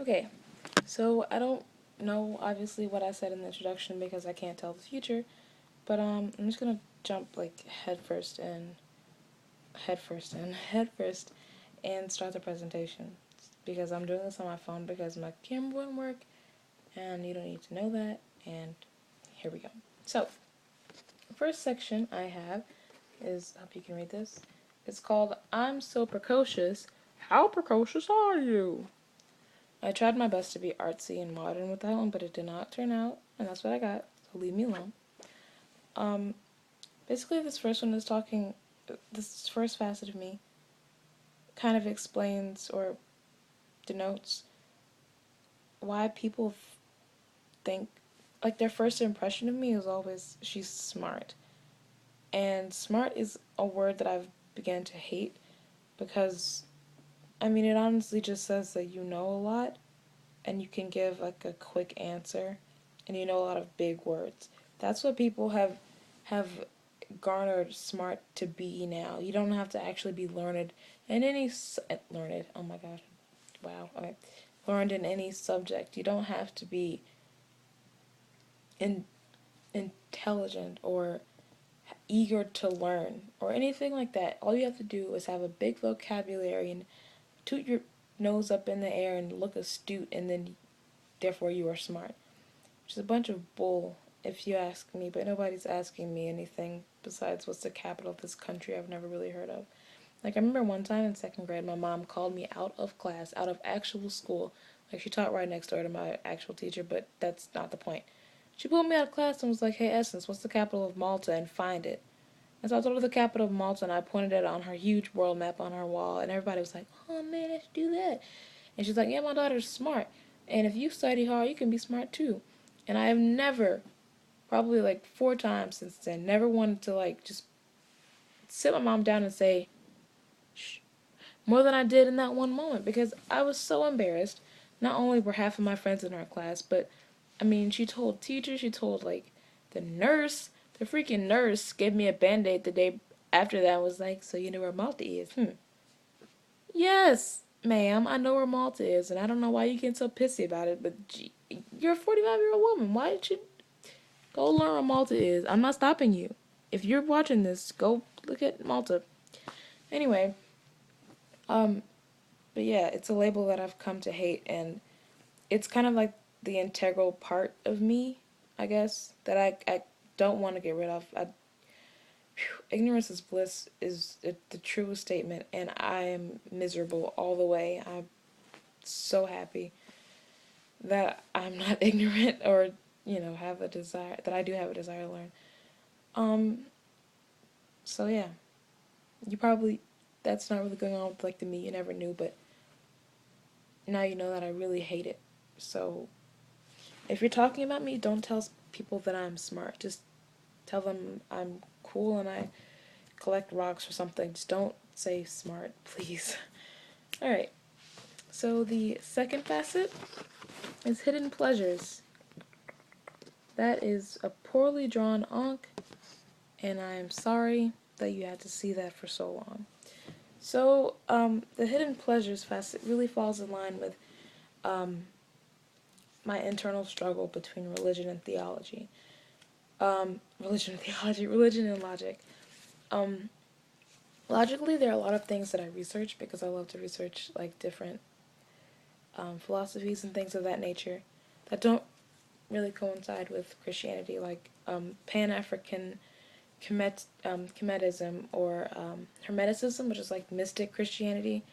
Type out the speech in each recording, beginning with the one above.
Okay, so I don't know obviously what I said in the introduction because I can't tell the future, but I'm just gonna jump like head first and start the presentation because I'm doing this on my phone because my camera wouldn't work and you don't need to know that, and here we go. So, the first section I have is, I hope you can read this. It's called I'm So Precocious. How precocious are you? I tried my best to be artsy and modern with that one, but it did not turn out, and that's what I got, so leave me alone. Um, Basically, this first one is talking, this first facet of me kind of explains or denotes why people think, like, their first impression of me is always she's smart. And smart is a word that I've begun to hate because, I mean, it honestly just says that you know a lot and you can give like a quick answer and you know a lot of big words. That's what people have garnered smart to be now. You don't have to actually be learned in any learned. Oh my god. Wow. Okay. Learned in any subject. You don't have to be in, intelligent or eager to learn or anything like that. All you have to do is have a big vocabulary and toot your nose up in the air and look astute, and then therefore you are smart. Which is a bunch of bull, if you ask me, but nobody's asking me anything besides what's the capital of this country I've never really heard of. Like, I remember one time in second grade, my mom called me out of class, out of actual school. Like, she taught right next door to my actual teacher, but that's not the point. She pulled me out of class and was like, hey, Essence, what's the capital of Malta? And find it. And so I told her the capital of Malta, and I pointed it on her huge world map on her wall, and everybody was like, oh, man, I should do that. And she's like, yeah, my daughter's smart. And if you study hard, you can be smart too. And I have never, probably like 4 times since then, never wanted to like just sit my mom down and say, shh, more than I did in that one moment because I was so embarrassed. Not only were half of my friends in our class, but I mean, she told teachers, she told like the nurse, the freaking nurse gave me a band aid the day after that and was like, so you know where Malta is? Yes, ma'am, I know where Malta is, and I don't know why you get so pissy about it, but gee, you're a 45-year-old woman. Why did you go learn where Malta is? I'm not stopping you. If you're watching this, go look at Malta. Anyway, um, but yeah, it's a label that I've come to hate, and it's kind of like the integral part of me, I guess, that I don't want to get rid of. Ignorance is bliss is the truest statement, and I am miserable all the way. I'm so happy that I'm not ignorant or, have a desire, that I do have a desire to learn. Um, so yeah, you probably, that's not really going on with like the me you never knew, but now you know that I really hate it. So if you're talking about me, don't tell people that I'm smart. Just tell them I'm cool and I collect rocks or something. Just don't say smart, please. Alright, so the second facet is hidden pleasures. That is a poorly drawn onk, and I'm sorry that you had to see that for so long. So, the hidden pleasures facet really falls in line with um, my internal struggle between religion and theology. Religion and theology, religion and logic. Um, Logically, there are a lot of things that I research because I love to research like different philosophies and things of that nature that don't really coincide with Christianity, like Pan African Kemetism or Hermeticism, which is like mystic Christianity.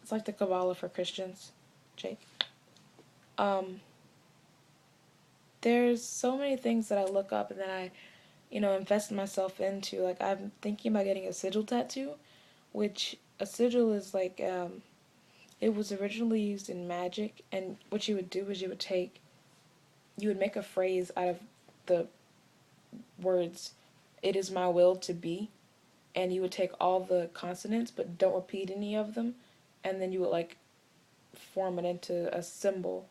It's like the Kabbalah for Christians. Jake. Um, there's so many things that I look up and that I, invest myself into. Like, I'm thinking about getting a sigil tattoo, which a sigil is like, it was originally used in magic, and what you would do is you would make a phrase out of the words, it is my will to be, and you would take all the consonants, but don't repeat any of them, and then you would, like, form it into a symbol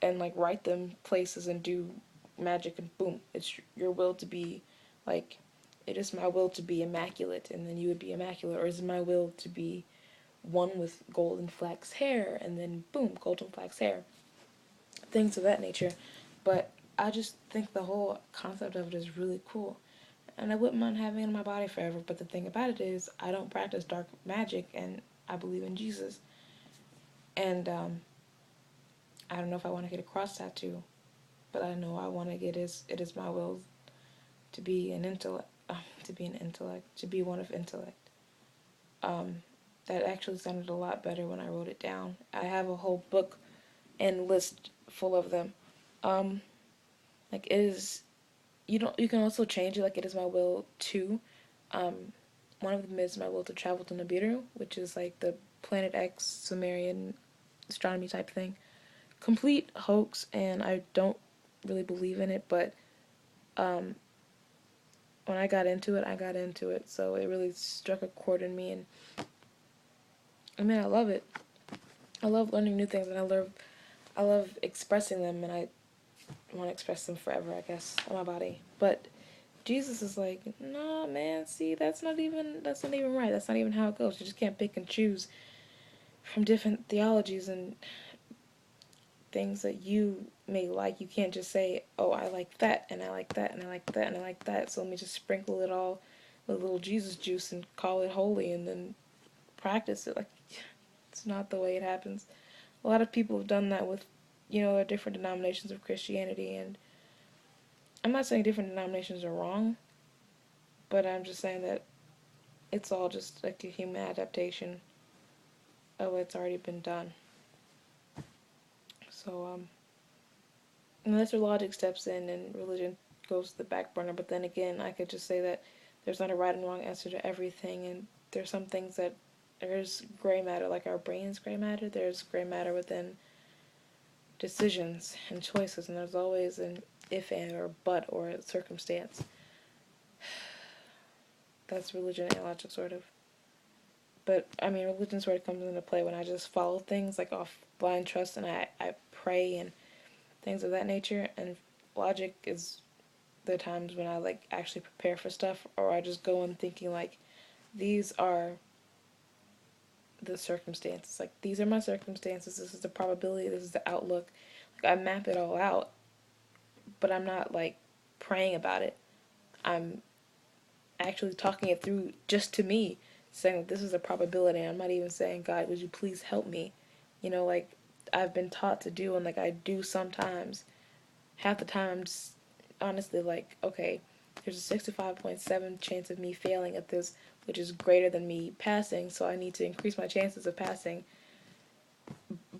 and, like, write them places and do magic, and boom, it's your will to be, like, it is my will to be immaculate, and then you would be immaculate, or is my will to be one with golden flax hair, and then boom, golden flax hair, things of that nature. But I just think the whole concept of it is really cool, and I wouldn't mind having it in my body forever. But the thing about it is, I don't practice dark magic, and I believe in Jesus. And I don't know if I want to get a cross tattoo, but I know I want to get it is my will to be an intellect, to be one of intellect. Um, that actually sounded a lot better when I wrote it down. I have a whole book and list full of them. Um, like it is, you can also change it. Like it is my will to. Um, one of them is my will to travel to Nibiru, which is like the Planet X Sumerian astronomy type thing. Complete hoax, and I don't really believe in it, but um, when I got into it, I got into it. So it really struck a chord in me, and I mean, I love it. I love learning new things, and I love expressing them, and I want to express them forever, I guess, on my body. But Jesus is like, nah, man. See, that's not even right. That's not even how it goes. You just can't pick and choose from different theologies and things that you may like. You can't just say, oh, I like that, and I like that, and I like that, and I like that. So let me just sprinkle it all with a little Jesus juice and call it holy, and then practice it. Like, it's not the way it happens. A lot of people have done that with, different denominations of Christianity, and I'm not saying different denominations are wrong, but I'm just saying that it's all just like a human adaptation of what's already been done. So, unless your logic steps in and religion goes to the back burner, but then again, I could just say that there's not a right and wrong answer to everything, and there's some things that there's gray matter, like our brain's gray matter. There's gray matter within decisions and choices, and there's always an if and or but or a circumstance. That's religion and logic, sort of. But I mean, religion sort of comes into play when I just follow things like off blind trust, and I pray and things of that nature. And logic is the times when I like actually prepare for stuff, or I just go in thinking like, these are the circumstances. Like, these are my circumstances. This is the probability. This is the outlook. Like, I map it all out, but I'm not like praying about it. I'm actually talking it through just to me, saying that this is a probability. I'm not even saying, God, would you please help me? Like I've been taught to do, and like I do sometimes. Half the time, I'm just honestly like, okay, there's a 65.7 chance of me failing at this, which is greater than me passing, so I need to increase my chances of passing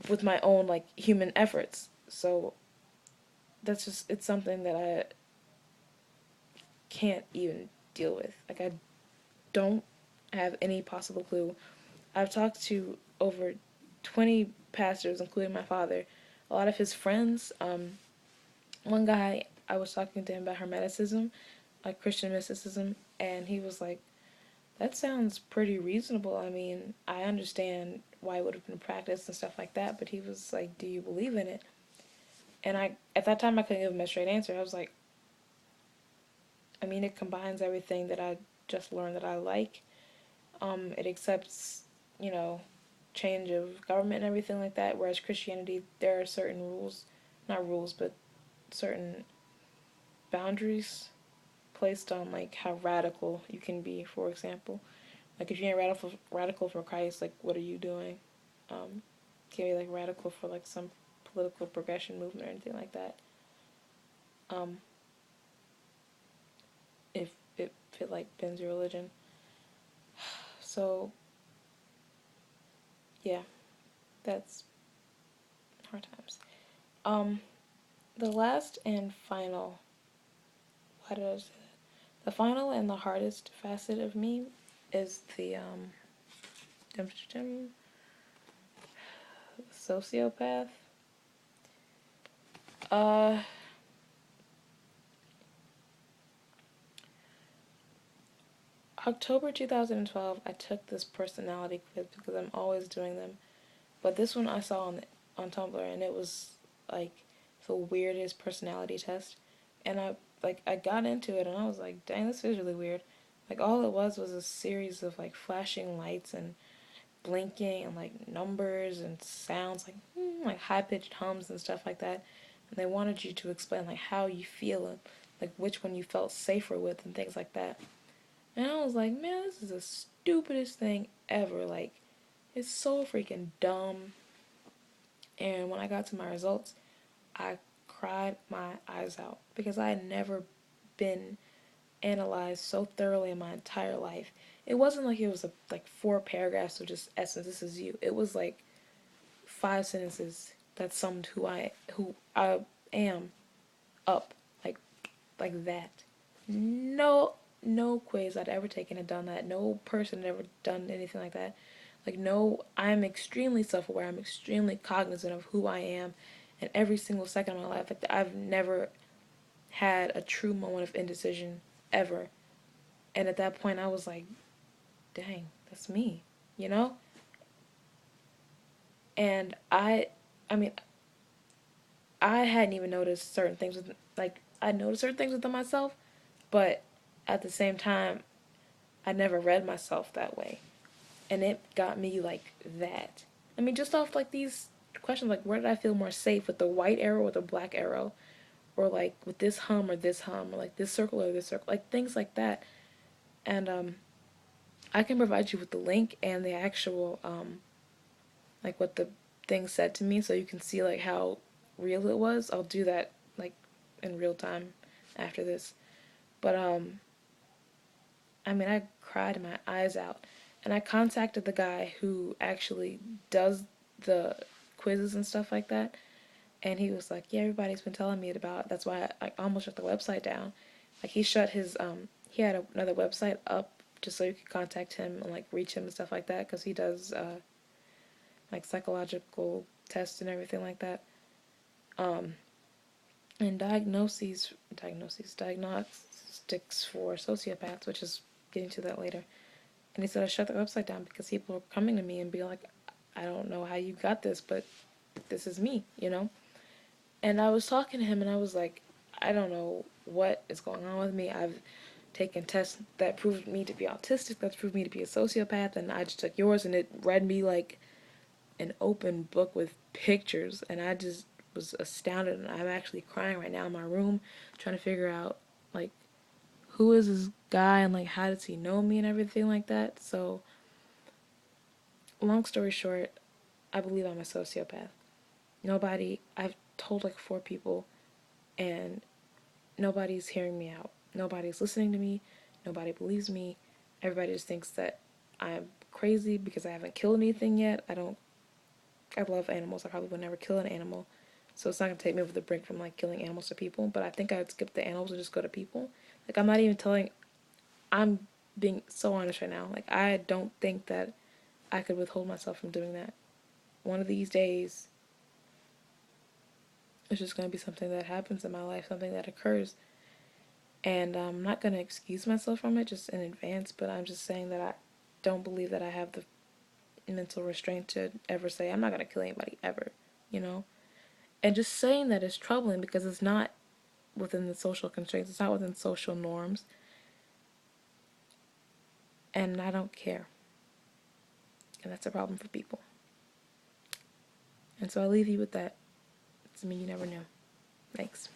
with my own like human efforts. So that's just, it's something that I can't even deal with. Like, I don't have any possible clue. I've talked to over 20 pastors, including my father, a lot of his friends. One guy, I was talking to him about Hermeticism, like Christian mysticism, and he was like, that sounds pretty reasonable. I mean, I understand why it would have been practiced and stuff like that, but he was like, do you believe in it? And at that time, I couldn't give him a straight answer. I was like, I mean, it combines everything that I just learned that I like. It accepts, you know, change of government and everything like that, whereas Christianity, there are certain rules, not rules, but certain boundaries placed on like how radical you can be. For example, like if you ain't radical for Christ, like what are you doing? Can be like radical for like some political progression movement or anything like that. Um, if it like bends your religion. So yeah, that's hard times. Um, the last and final. Why did I say that? The final and the hardest facet of me is the sociopath. Uh, October 2012, I took this personality quiz because I'm always doing them. But this one I saw on Tumblr, and it was like the weirdest personality test. And I got into it, and I was like, dang, this is really weird. Like all it was a series of like flashing lights and blinking and like numbers and sounds, like high pitched hums and stuff like that. And they wanted you to explain like how you feel and like which one you felt safer with and things like that. And I was like, man, this is the stupidest thing ever. Like, it's so freaking dumb. And when I got to my results, I cried my eyes out because I had never been analyzed so thoroughly in my entire life. It wasn't like it was like 4 paragraphs of just essence. This is you. It was like 5 sentences that summed who I am up like that. No quiz I'd ever taken had done that. No person had ever done anything like that. Like, no, I'm extremely self-aware. I'm extremely cognizant of who I am and every single second of my life. Like, I've never had a true moment of indecision ever. And at that point, I was like, dang, that's me, you know? And I mean, I hadn't even noticed certain things like, I noticed certain things within myself, but at the same time, I never read myself that way. And it got me like that. I mean, just off like these questions, like where did I feel more safe, with the white arrow or the black arrow, or like with this hum, or like this circle or this circle, like things like that. And I can provide you with the link and the actual like what the thing said to me, so you can see like how real it was. I'll do that like in real time after this. But I mean, I cried my eyes out. And I contacted the guy who actually does the quizzes and stuff like that. And he was like, yeah, everybody's been telling me about it. That's why I almost shut the website down. Like, he shut his, he had another website up just so you could contact him and, like, reach him and stuff like that. Because he does, like, psychological tests and everything like that. And diagnostics for sociopaths, which is getting to that later. And he said I shut the website down because people were coming to me and being like, I don't know how you got this, but this is me, you know? And I was talking to him and I was like, I don't know what is going on with me. I've taken tests that proved me to be autistic, that's proved me to be a sociopath, and I just took yours and it read me like an open book with pictures, and I just was astounded, and I'm actually crying right now in my room trying to figure out like who is this guy and like how does he know me and everything like that. So long story short, I believe I'm a sociopath. I've told like 4 people and nobody's hearing me out. Nobody's listening to me. Nobody believes me. Everybody just thinks that I'm crazy because I haven't killed anything yet. I love animals. I probably would never kill an animal. So it's not going to take me over the brink from like killing animals to people. But I think I'd skip the animals and just go to people. Like, I'm being so honest right now. Like, I don't think that I could withhold myself from doing that. One of these days, it's just going to be something that happens in my life, something that occurs. And I'm not going to excuse myself from it just in advance, but I'm just saying that I don't believe that I have the mental restraint to ever say, I'm not going to kill anybody ever, you know? And just saying that is troubling because it's not within the social constraints, it's not within social norms. And I don't care. And that's a problem for people. And so I'll leave you with that. It's me, you never know. Thanks.